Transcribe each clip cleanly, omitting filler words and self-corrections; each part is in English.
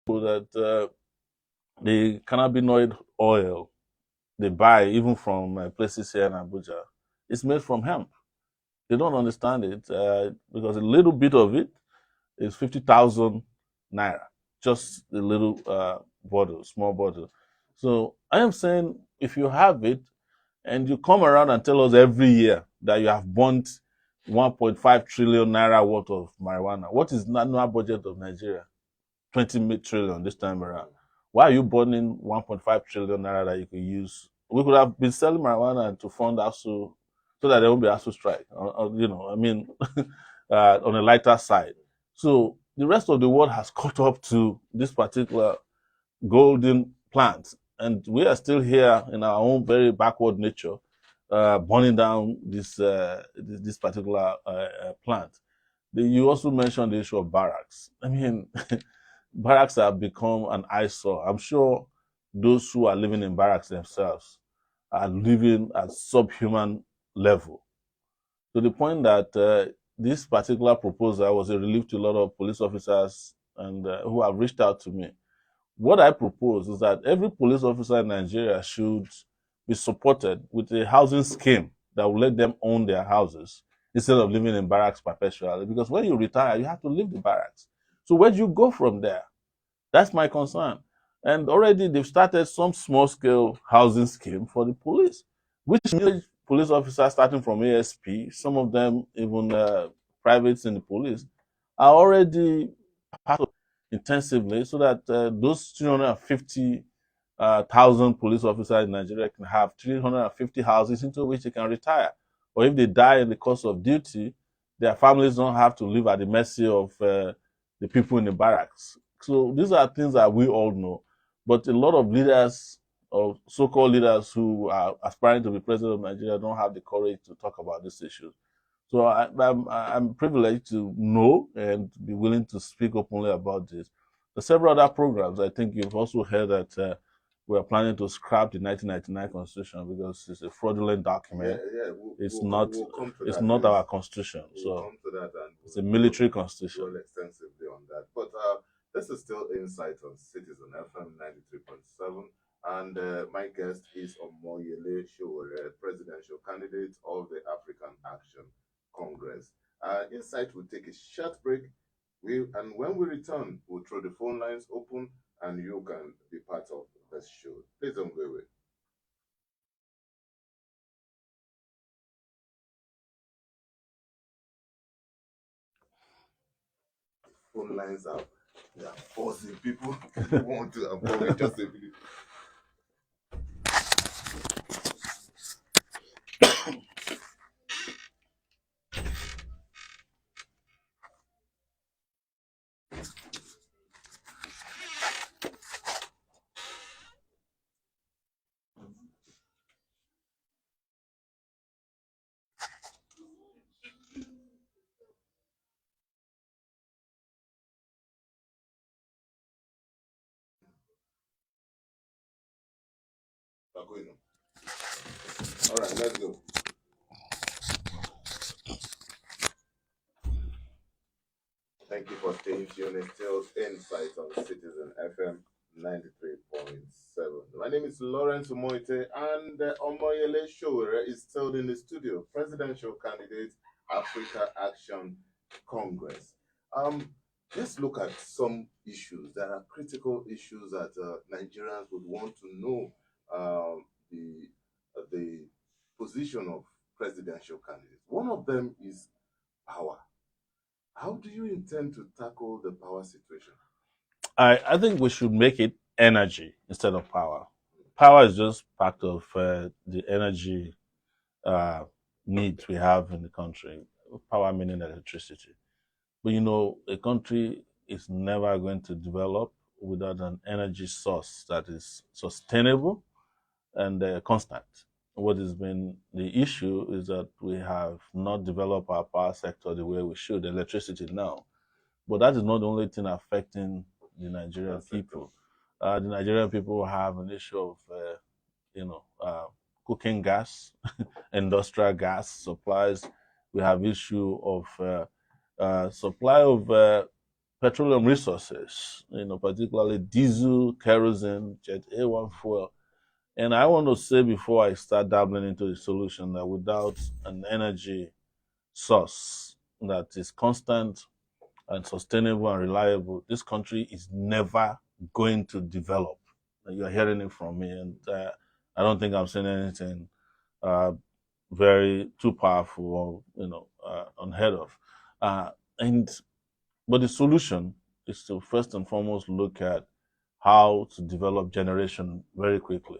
that the cannabinoid oil they buy, even from places here in Abuja, is made from hemp. They don't understand it because a little bit of it is 50,000 naira, just a little bottle, small bottle. So I am saying if you have it and you come around and tell us every year that you have burnt 1.5 trillion naira worth of marijuana, what is the annual budget of Nigeria? 20 trillion this time around. Why are you burning 1.5 trillion naira that you could use? We could have been selling marijuana to fund ASU so that there won't be ASU strike. I mean, on a lighter side. So the rest of the world has caught up to this particular golden plant, and we are still here in our own very backward nature, burning down this particular plant. You also mentioned the issue of barracks. I mean, barracks have become an eyesore. I'm sure those who are living in barracks themselves are living at subhuman level, to the point that this particular proposal was a relief to a lot of police officers and who have reached out to me. What I propose is that every police officer in Nigeria should be supported with a housing scheme that will let them own their houses instead of living in barracks perpetually. Because when you retire, you have to leave the barracks. So where do you go from there? That's my concern. And already they've started some small scale housing scheme for the police, which means police officers starting from ASP, some of them even privates in the police, are already part of intensively so that those 350,000 police officers in Nigeria can have 350 houses into which they can retire. Or if they die in the course of duty, their families don't have to live at the mercy of the people in the barracks. So these are things that we all know. But a lot of leaders or so-called leaders who are aspiring to be president of Nigeria don't have the courage to talk about these issues. So I'm privileged to know and be willing to speak openly about this. There are several other programs. I think you've also heard that we are planning to scrap the 1999 Constitution because it's a fraudulent document. It's not. It's not our constitution. So it's a military constitution. We'll extensively on that, but this is still Insight on Citizen FM 93.7. And my guest is Omoyele Sowore, presidential candidate of the African Action Congress. Insight will take a short break. And when we return, we'll throw the phone lines open and you can be part of this show. Please don't go away. Phone lines are they are forcing people who want to avoid just a minute. All right, let's go. Thank you for staying tuned. It's still Insight on Citizen FM 93.7. My name is Lawrence Omoite, and Omoyele Sowore is still in the studio, presidential candidate, Africa Action Congress. Let's look at some issues that are critical issues that Nigerians would want to know the position of presidential candidates. One of them is power. How do you intend to tackle the power situation? I think we should make it energy instead of power. Power is just part of the energy uh, needs we have in the country. Power meaning electricity. But a country is never going to develop without an energy source that is sustainable and constant. What has been the issue is that we have not developed our power sector the way we should, electricity now. But that is not the only thing affecting the Nigerian people. The Nigerian people have an issue of, cooking gas, industrial gas supplies. We have issue of supply of petroleum resources, particularly diesel, kerosene, jet A1 fuel. And I want to say before I start dabbling into the solution that without an energy source that is constant and sustainable and reliable, this country is never going to develop. You're hearing it from me, and I don't think I'm saying anything uh, very too powerful or unheard of. Uh, and but the solution is to first and foremost look at how to develop generation very quickly.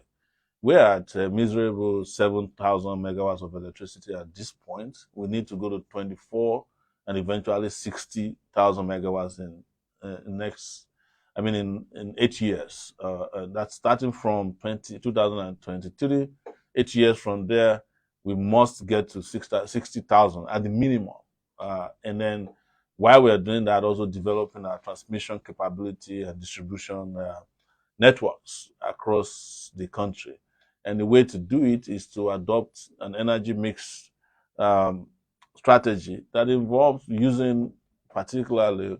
We're at a miserable 7,000 megawatts of electricity at this point. We need to go to 24 and eventually 60,000 megawatts in 8 years. That's starting from 2023. 8 years from there, we must get to 60,000 at the minimum. And then while we're doing that, also developing our transmission capability and distribution networks across the country. And the way to do it is to adopt an energy mix um, strategy that involves using particularly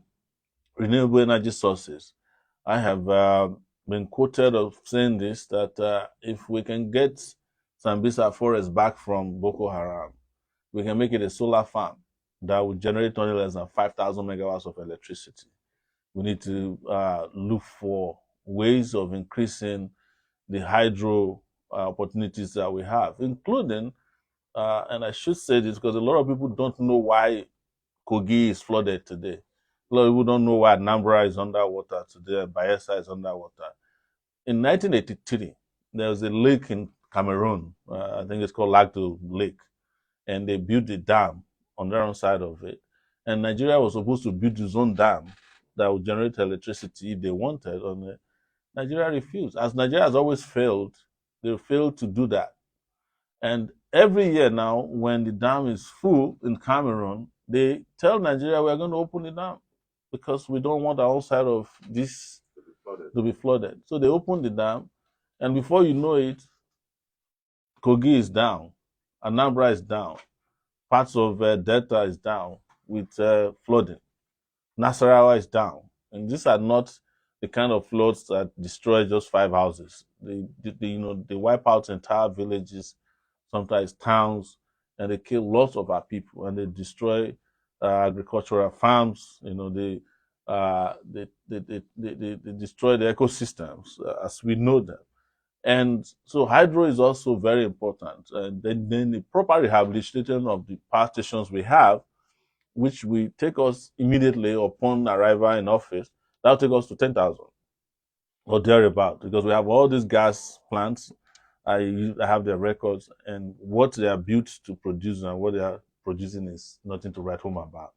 renewable energy sources. I have been quoted of saying this that if we can get Sambisa forest back from Boko Haram, we can make it a solar farm that would generate only less than 5,000 megawatts of electricity. We need to look for ways of increasing the hydro opportunities that we have, including, and I should say this because a lot of people don't know why Kogi is flooded today. A lot of people don't know why Nambra is underwater today, Bayelsa is underwater. In 1983, there was a lake in Cameroon. I think it's called Lagdo Lake, and they built a dam on their own side of it. And Nigeria was supposed to build its own dam that would generate electricity if they wanted on it. Nigeria refused. As Nigeria has always failed, they failed to do that. And every year now, when the dam is full in Cameroon, they tell Nigeria we're going to open the dam because we don't want our own side of this to be flooded. So they open the dam, and before you know it, Kogi is down, Anambra is down, parts of Delta is down with flooding. Nasarawa is down. And these are not the kind of floods that destroy just five houses. They wipe out entire villages, sometimes towns, and they kill lots of our people and they destroy agricultural farms. They destroy the ecosystems as we know them. And so hydro is also very important. And then the proper rehabilitation of the power stations we have, which will take us immediately upon arrival in office, that'll take us to 10,000 or thereabout, because we have all these gas plants. I have their records, and what they are built to produce and what they are producing is nothing to write home about.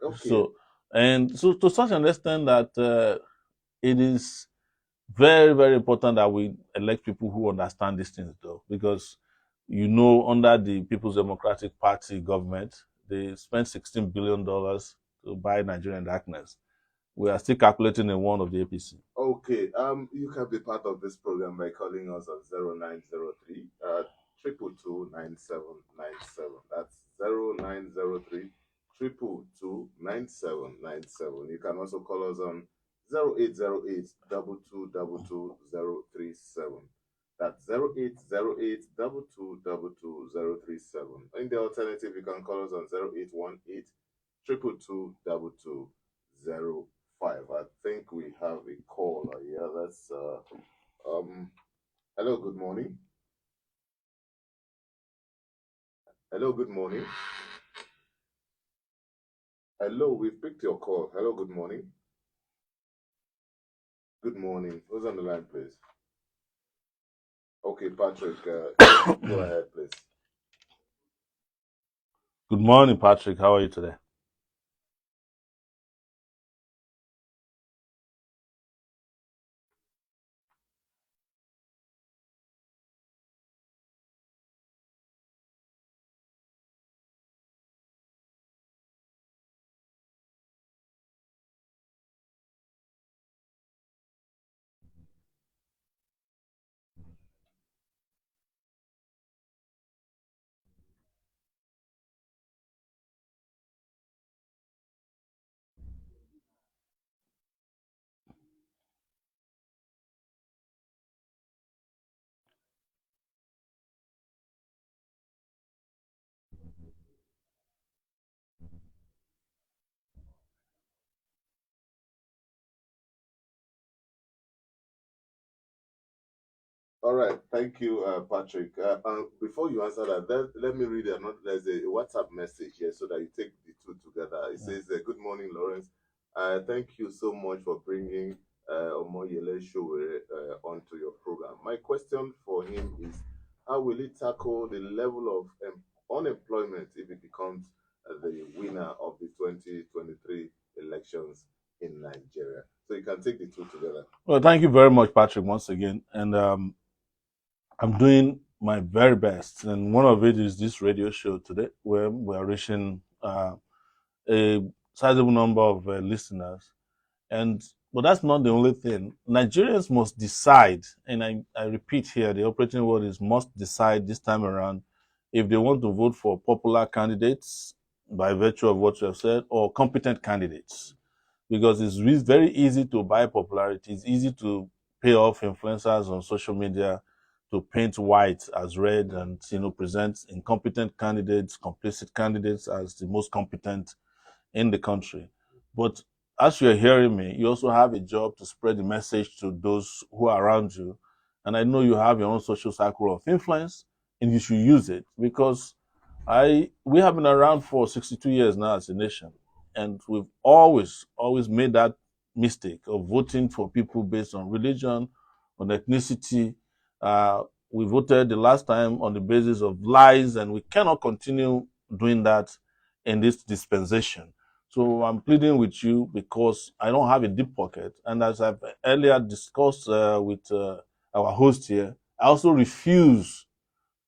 Okay. So to such an extent that it is very, very important that we elect people who understand these things, though, because under the People's Democratic Party government, they spent $16 billion to buy Nigerian darkness. We are still calculating in one of the APC. Okay. You can be part of this program by calling us on 0903 triple two 9797. That's 0903 222 9797. You can also call us on 0808 222 That's 0808 222 In the alternative, you can call us on 0818 222 I think we have a caller. Yeah, that's hello, good morning. Hello, good morning. Hello, we've picked your call. Hello, good morning. Good morning. Who's on the line, please? Okay, Patrick, go ahead, please. Good morning, Patrick. How are you today? All right, thank you, Patrick. Before you answer that, let me read another. There's a WhatsApp message here so that you take the two together. It says, "Good morning, Lawrence. Thank you so much for bringing Omoyele Sowore onto your program. My question for him is, how will he tackle the level of unemployment if he becomes the winner of the 2023 elections in Nigeria?" So you can take the two together. Well, thank you very much, Patrick, once again. And I'm doing my very best. And one of it is this radio show today, where we are reaching a sizable number of listeners. And but that's not the only thing. Nigerians must decide, and I repeat here, the operating word is must decide this time around if they want to vote for popular candidates by virtue of what you have said or competent candidates. Because very easy to buy popularity. It's easy to pay off influencers on social media to paint white as red and present incompetent candidates, complicit candidates as the most competent in the country. But as you're hearing me, you also have a job to spread the message to those who are around you. And I know you have your own social circle of influence, and you should use it because we have been around for 62 years now as a nation, and we've always made that mistake of voting for people based on religion, on ethnicity. We voted the last time on the basis of lies, and we cannot continue doing that in this dispensation. So I'm pleading with you because I don't have a deep pocket. And as I've earlier discussed with our host here, I also refuse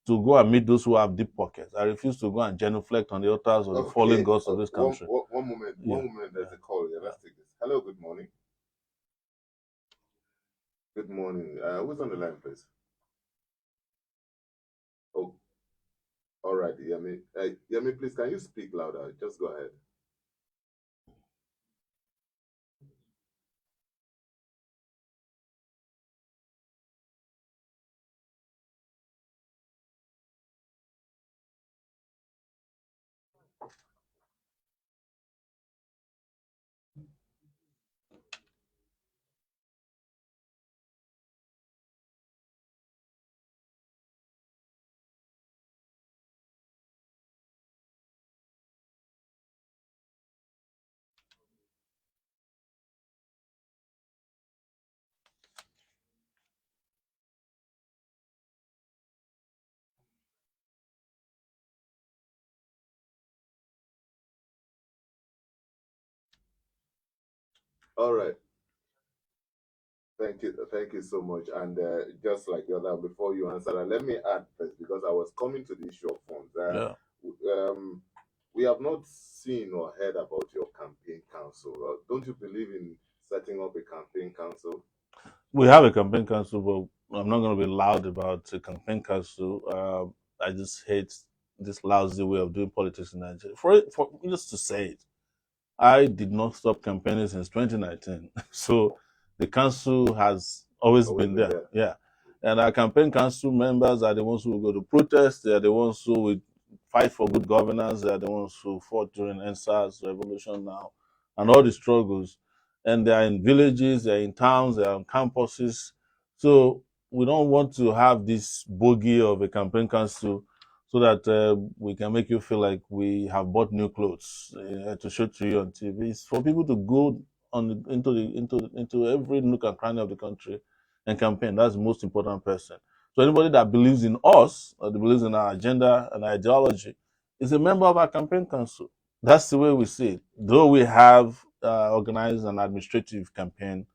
to go and meet those who have deep pockets. I refuse to go and genuflect on the altars of the fallen gods of this country. One moment. Yeah. One moment. There's a call here. Let's take this. Hello. Good morning. Good morning. Who's on the line, please? Oh, all right. Yemi. Yemi, please, can you speak louder? Just go ahead. All right. Thank you so much. And just like the other, before you answer that, let me add this because I was coming to the issue of funds. We have not seen or heard about your campaign council. Don't you believe in setting up a campaign council? We have a campaign council, but I'm not going to be loud about a campaign council. I just hate this lousy way of doing politics in Nigeria. For just to say it, I did not stop campaigning since 2019. So the council has always been there. Yeah. And our campaign council members are the ones who will go to protest. They are the ones who will fight for good governance. They are the ones who fought during NSAS revolution now and all the struggles. And they are in villages, they are in towns, they are on campuses. So we don't want to have this bogey of a campaign council so that we can make you feel like we have bought new clothes to show to you on TV. It's for people to go into every nook and cranny of the country and campaign. That's the most important person. So anybody that believes in us or that believes in our agenda and ideology is a member of our campaign council. That's the way we see it. Though we have organized an administrative campaign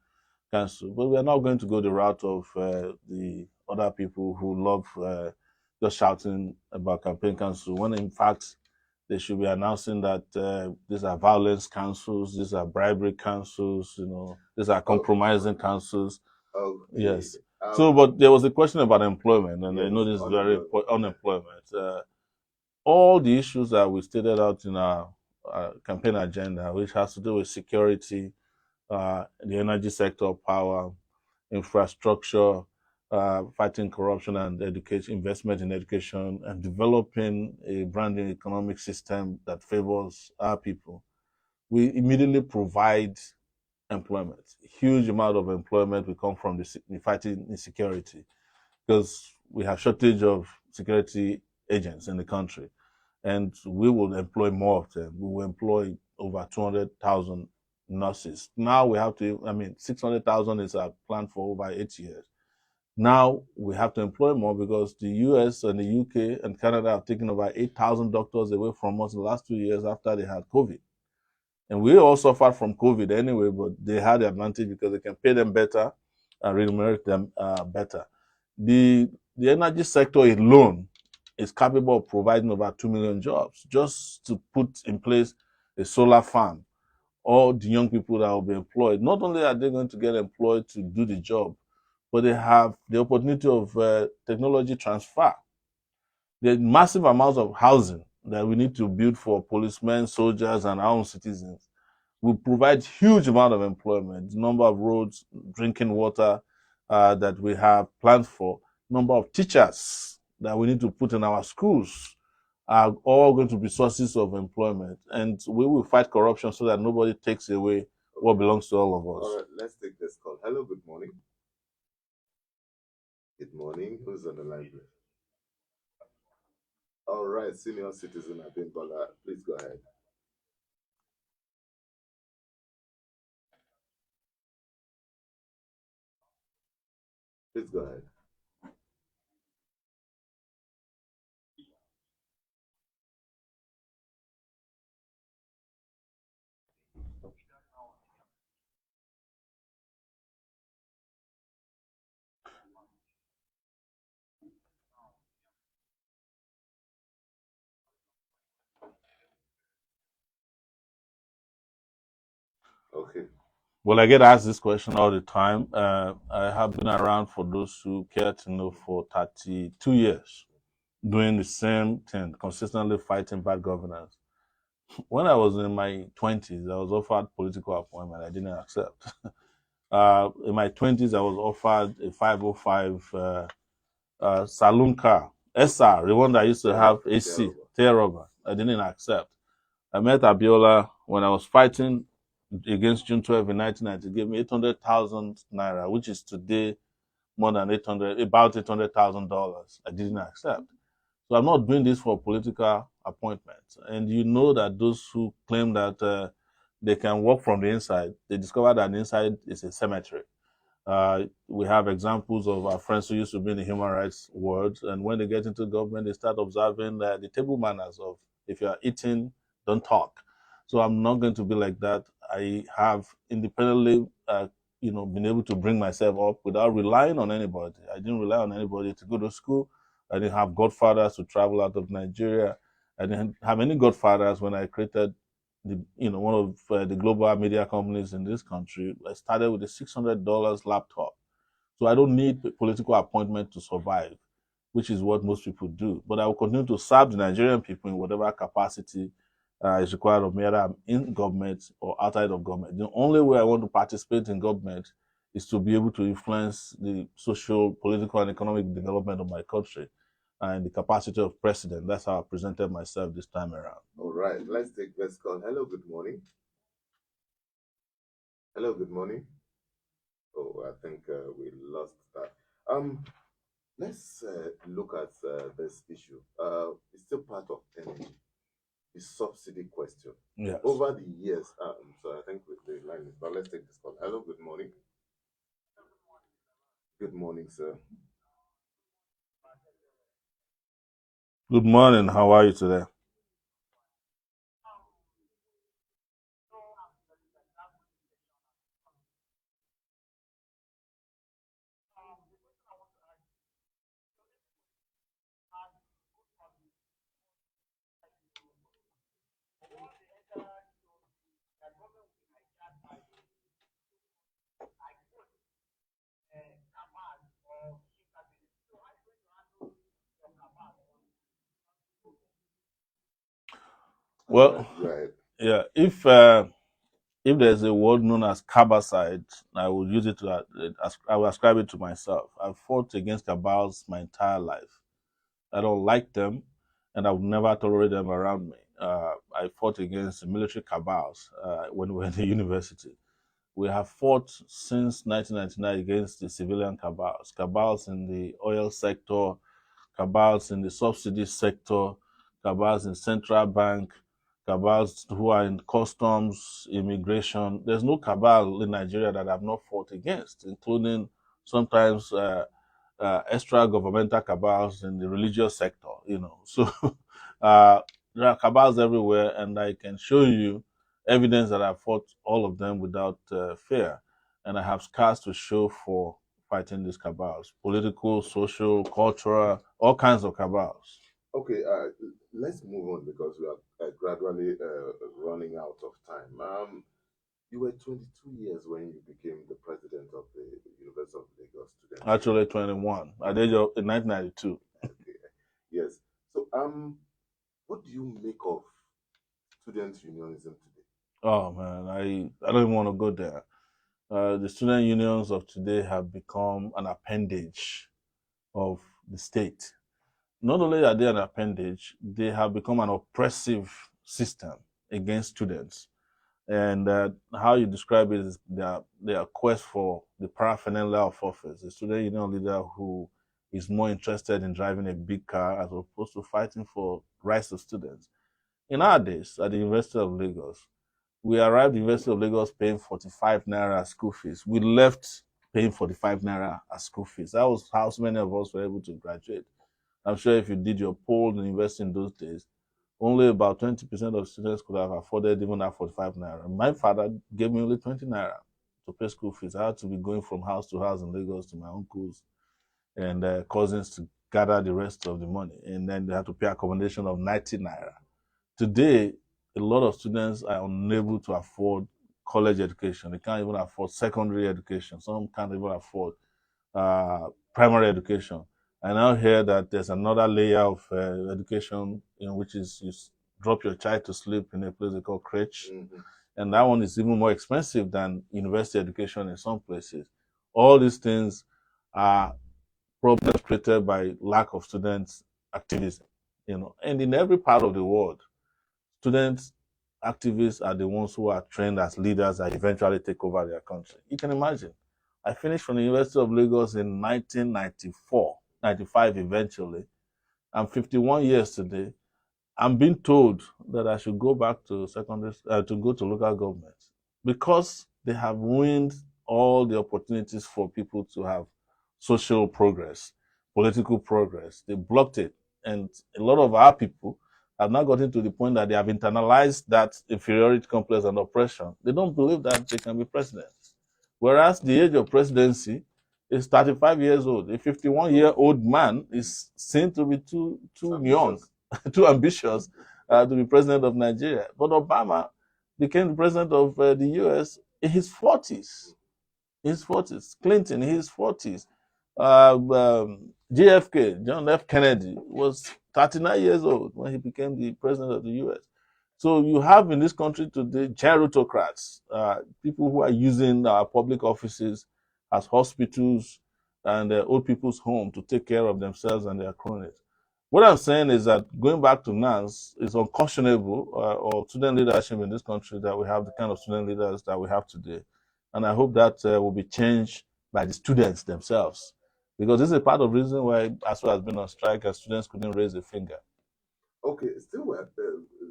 council, but we are not going to go the route of the other people who love just shouting about campaign council when in fact they should be announcing that these are violence councils, these are bribery councils, these are compromising councils. Yes. So, but there was a question about employment, and I know this is very unemployment. All the issues that we stated out in our campaign agenda, which has to do with security, the energy sector, power, infrastructure, fighting corruption and education, investment in education, and developing a branding economic system that favors our people. We immediately provide employment. A huge amount of employment will come from the fighting insecurity. because we have shortage of security agents in the country, and we will employ more of them. We will employ over 200,000 nurses. Now we have to, I mean, 600,000 is our plan for over 8 years. Now we have to employ more because the US and the UK and Canada have taken over 8,000 doctors away from us in the last 2 years after they had COVID. And we all suffered from COVID anyway, but they had the advantage because they can pay them better and remunerate them better. The energy sector alone is capable of providing over 2 million jobs. Just to put in place a solar farm, all the young people that will be employed, not only are they going to get employed to do the job, but they have the opportunity of technology transfer. There's massive amounts of housing that we need to build for policemen, soldiers, and our own citizens. Will provide huge amount of employment, number of roads, drinking water that we have planned for, number of teachers that we need to put in our schools are all going to be sources of employment. And we will fight corruption so that nobody takes away what belongs to all of us. All right, let's take this call. Hello, good morning. Good morning. Who's on the line? All right, senior citizen Abimbola, please go ahead. Please go ahead. Okay. Well, I get asked this question all the time. I have been around, for those who care to know, for 32 years, doing the same thing, consistently fighting bad governance. When I was in my 20s, I was offered political appointment. I didn't accept. In my 20s, I was offered a 505 saloon car, SR, the one that used to have AC, tail rubber. I didn't accept. I met Abiola when I was fighting against June 12 in 1990. He gave me 800,000 naira, which is today more than 800, about $800,000. I didn't accept. So I'm not doing this for political appointments. And you know that those who claim that they can work from the inside, they discover that the inside is a cemetery. We have examples of our friends who used to be in the human rights world, and when they get into government, they start observing the table manners of, if you are eating, don't talk. So I'm not going to be like that. I have independently, been able to bring myself up without relying on anybody. I didn't rely on anybody to go to school. I didn't have godfathers to travel out of Nigeria. I didn't have any godfathers when I created one of the global media companies in this country. I started with a $600 laptop. So I don't need political appointment to survive, which is what most people do. But I will continue to serve the Nigerian people in whatever capacity is required of me, either I'm in government or outside of government. The only way I want to participate in government is to be able to influence the social, political, and economic development of my country and the capacity of president. That's how I presented myself this time around. All right, let's take this call. Hello, good morning. Hello, good morning. Oh, I think we lost that. Let's look at this issue. It's still part of energy, the subsidy question. Yes. Over the years, so I think the line is, but let's take this call. Hello, good morning. Good morning, sir. Good morning. How are you today? Well, Right. yeah. If there's a word known as cabicide, I would use it to I will ascribe it to myself. I've fought against cabals my entire life. I don't like them, and I would never tolerate them around me. I fought against military cabals when we were in the university. We have fought since 1999 against the civilian cabals, cabals in the oil sector, cabals in the subsidy sector, cabals in central bank, cabals who are in customs, immigration. There's no cabal in Nigeria that I've not fought against, including sometimes extra governmental cabals in the religious sector. So there are cabals everywhere, and I can show you evidence that I fought all of them without fear, and I have scars to show for fighting these cabals: political, social, cultural, all kinds of cabals. Okay, let's move on because we are gradually running out of time. You were 22 years when you became the president of the University of Lagos Student Union. Actually, 21 at the age of in 1992. Okay, yes. So, what do you make of student unionism today? Oh man, I don't even want to go there. The student unions of today have become an appendage of the state. Not only are they an appendage, they have become an oppressive system against students. And how you describe it is their quest for the paraphernalia of office. A student union leader who is more interested in driving a big car as opposed to fighting for rights of students. In our days at the University of Lagos, we arrived at the University of Lagos paying 45 naira as school fees. We left paying 45 naira as school fees. That was how so many of us were able to graduate. I'm sure if you did your poll in the university in those days, only about 20% of students could have afforded even that 45 naira. My father gave me only 20 naira to pay school fees. I had to be going from house to house in Lagos to my uncles and cousins to gather the rest of the money. And then they had to pay accommodation of 90 naira. Today, a lot of students are unable to afford college education. They can't even afford secondary education. Some can't even afford primary education. I now hear that there's another layer of education, which is you drop your child to sleep in a place they call crèche, and that one is even more expensive than university education in some places. All these things are problems created by lack of students' activism, and in every part of the world, students activists are the ones who are trained as leaders that eventually take over their country. You can imagine. I finished from the University of Lagos in 1994, 95 eventually. I'm 51 years today. I'm being told that I should go back to to go to local government because they have ruined all the opportunities for people to have social progress, political progress. They blocked it. And a lot of our people have now gotten to the point that they have internalized that inferiority complex and oppression. They don't believe that they can be president. Whereas the age of presidency is 35 years old. A 51-year-old man is seen to be too young, too ambitious to be president of Nigeria. But Obama became the president of the US in his 40s. His 40s. Clinton in his 40s. JFK, John F. Kennedy, was 39 years old when he became the president of the US. So you have in this country today gerontocrats, people who are using public offices as hospitals and old people's home to take care of themselves and their cronies. What I'm saying is that going back to NANS is unconscionable, or student leadership in this country, that we have the kind of student leaders that we have today. And I hope that will be changed by the students themselves. Because this is a part of the reason why ASU has been on strike and students couldn't raise a finger. Okay,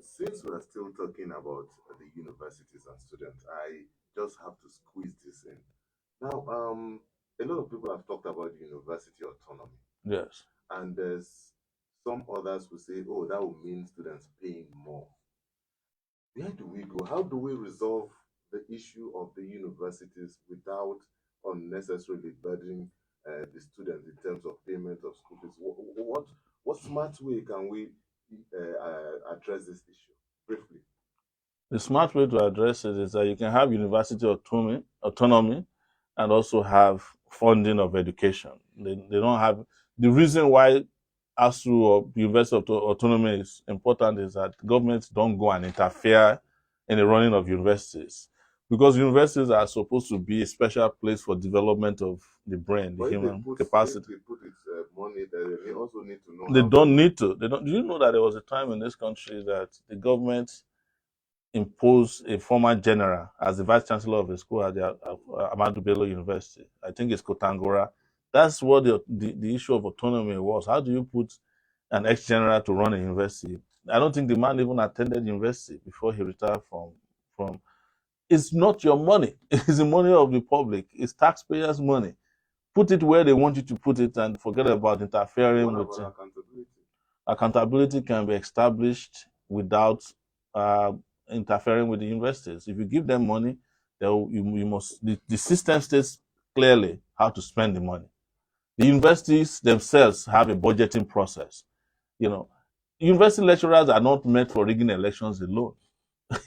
since we're still talking about the universities and students, I just have to squeeze this in. Now, a lot of people have talked about university autonomy, Yes. and there's some others who say, "Oh, that will mean students paying more." Where do we go? How do we resolve the issue of the universities without unnecessarily burdening the students in terms of payment of school fees? What smart way can we address this issue briefly? The smart way to address it is that you can have university autonomy and also have funding of education. They don't have the reason why ASU or university autonomy is important is that governments don't go and interfere in the running of universities, because universities are supposed to be a special place for development of the brain, the But human capacity. if they put its money there, they also need to know They how don't to. need to. They don't. Do you know that there was a time in this country that the government impose a former general as the vice chancellor of a school at the Ahmadu Bello University. I think it's Kotangora. That's what the issue of autonomy was. How do you put an ex-general to run a university? I don't think the man even attended university before he retired from. It's not your money. It's the money of the public. It's taxpayers' money. Put it where they want you to put it and forget about interfering What with about accountability? accountability can be established without uh, interfering with the investors. If you give them money, you must the system states clearly how to spend the money. The universities themselves have a budgeting process. You know, university lecturers are not meant for rigging elections alone.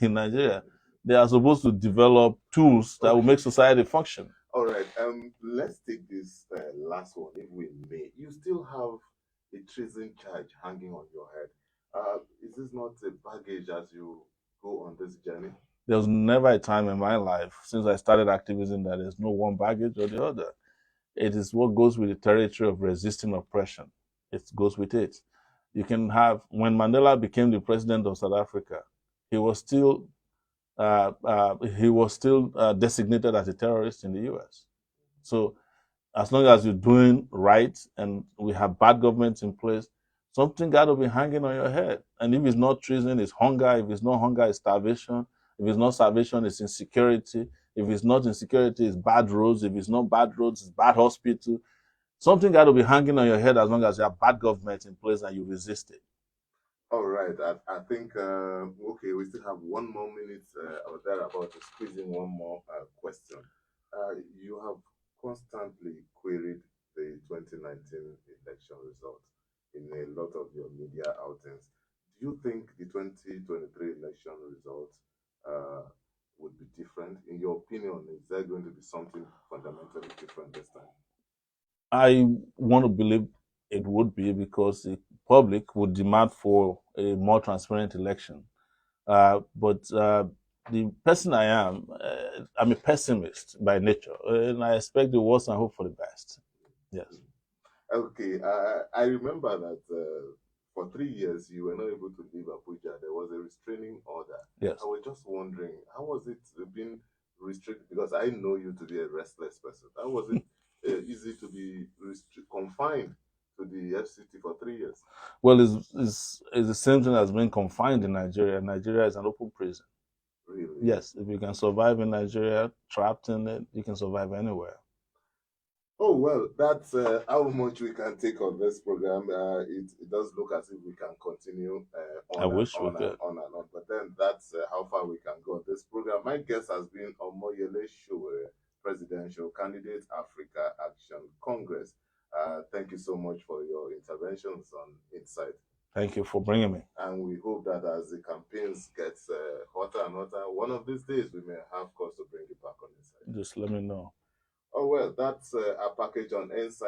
In Nigeria, they are supposed to develop tools that will make society function. All right. Let's take this last one, if we may. You still have a treason charge hanging on your head. Is this not a baggage as you go on this journey? There was never a time in my life since I started activism that there's no one baggage or the other. It is what goes with the territory of resisting oppression. It goes with it. You can have, when Mandela became the president of South Africa, he was still designated as a terrorist in the U.S. So as long as you're doing right and we have bad governments in place, something got to be hanging on your head. And if it's not treason, it's hunger. If it's not hunger, it's starvation. If it's not starvation, it's insecurity. If it's not insecurity, it's bad roads. If it's not bad roads, it's bad hospital. Something got to be hanging on your head as long as you have bad government in place and you resist it. All right. I think, okay, we still have 1 more minute or thereabout to squeeze in one more question. You have constantly queried the 2019 election result in a lot of your media outings. Do you think the 2023 election result uh, would be different? In your opinion, is there going to be something fundamentally different this time? I want to believe it would be because the public would demand for a more transparent election. But the person I am, I'm a pessimist by nature, and I expect the worst and hope for the best. Yes, Okay, I remember that for 3 years you were not able to leave Abuja. There was a restraining order. yes. I was just wondering, how was it being restricted? Because I know you to be a restless person. How was it easy to be confined to the FCT for 3 years? Well, it's the same thing as being confined in Nigeria. Nigeria is an open prison. Really? Yes, if you can survive in Nigeria, trapped in it, you can survive anywhere. Oh, well, that's how much we can take on this program. It does look as if we can continue I on and wish we on and could. on and on. But then that's how far we can go on this program. My guest has been Omoyele Sowore, presidential candidate, Africa Action Congress. Thank you so much for your interventions on Insight. Thank you for bringing me. And we hope that as the campaigns get hotter and hotter, one of these days we may have cause to bring you back on Insight. Just let me know. Oh, well, that's a package on Insight.